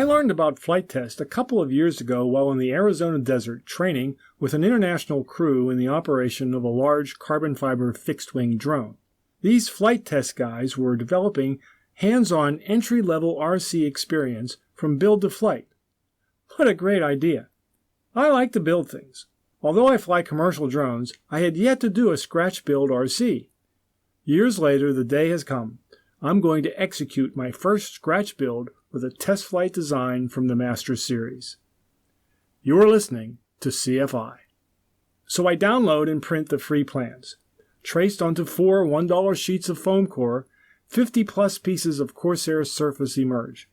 I learned about Flite Test a couple of years ago while in the Arizona desert training with an international crew in the operation of a large carbon fiber fixed-wing drone. These Flite Test guys were developing hands-on entry-level RC experience from build to flight. What a great idea! I like to build things. Although I fly commercial drones, I had yet to do a scratch build RC. Years later, the day has come. I'm going to execute my first scratch build with a test flight design from the Master Series. You're listening to CFI. So I download and print the free plans, traced onto 4 $1 sheets of foam core, 50-plus pieces of Corsair surface emerge.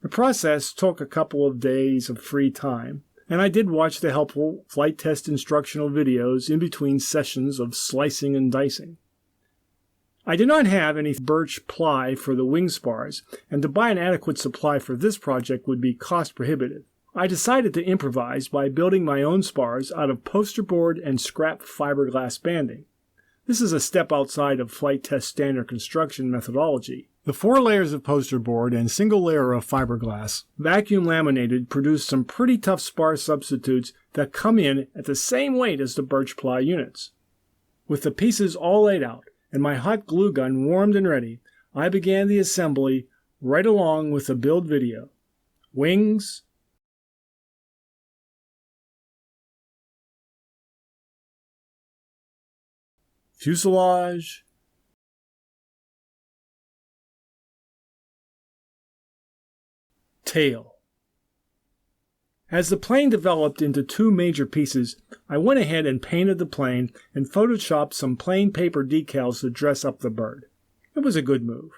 The process took a couple of days of free time, and I did watch the helpful flight test instructional videos in between sessions of slicing and dicing. I did not have any birch ply for the wing spars, and to buy an adequate supply for this project would be cost prohibitive. I decided to improvise by building my own spars out of poster board and scrap fiberglass banding. This is a step outside of Flite Test standard construction methodology. The 4 layers of poster board and single layer of fiberglass, vacuum laminated, produce some pretty tough spar substitutes that come in at the same weight as the birch ply units. With the pieces all laid out, and my hot glue gun warmed and ready, I began the assembly right along with the build video. Wings, fuselage, tail. As the plane developed into 2 major pieces, I went ahead and painted the plane and photoshopped some plain paper decals to dress up the bird. It was a good move.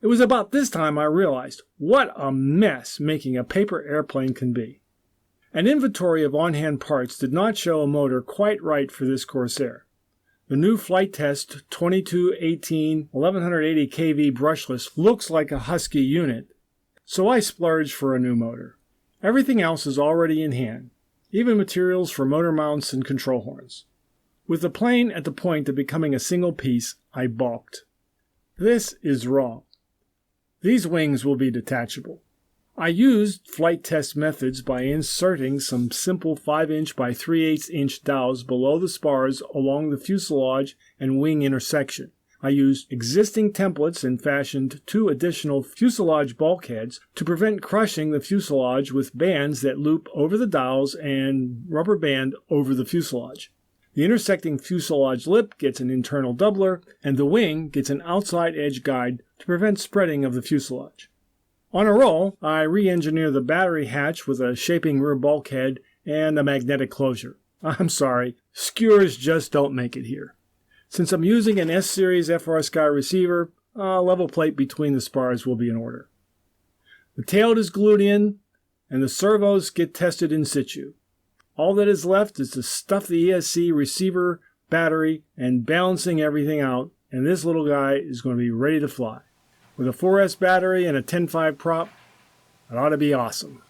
It was about this time I realized what a mess making a paper airplane can be. An inventory of on-hand parts did not show a motor quite right for this Corsair. The new Flite Test 2218 1180 kV brushless looks like a husky unit, so I splurged for a new motor. Everything else is already in hand, even materials for motor mounts and control horns. With the plane at the point of becoming a single piece, I balked. This is wrong. These wings will be detachable. I used Flite Test methods by inserting some simple 5" by 3/8 inch dowels below the spars along the fuselage and wing intersection. I used existing templates and fashioned 2 additional fuselage bulkheads to prevent crushing the fuselage with bands that loop over the dowels and rubber band over the fuselage. The intersecting fuselage lip gets an internal doubler, and the wing gets an outside edge guide to prevent spreading of the fuselage. On a roll, I re-engineer the battery hatch with a shaping rear bulkhead and a magnetic closure. I'm sorry, skewers just don't make it here. Since I'm using an S-Series FR Sky receiver, a level plate between the spars will be in order. The tail is glued in, and the servos get tested in situ. All that is left is to stuff the ESC receiver, battery, and balancing everything out, and this little guy is going to be ready to fly. With a 4S battery and a 10.5 prop, it ought to be awesome.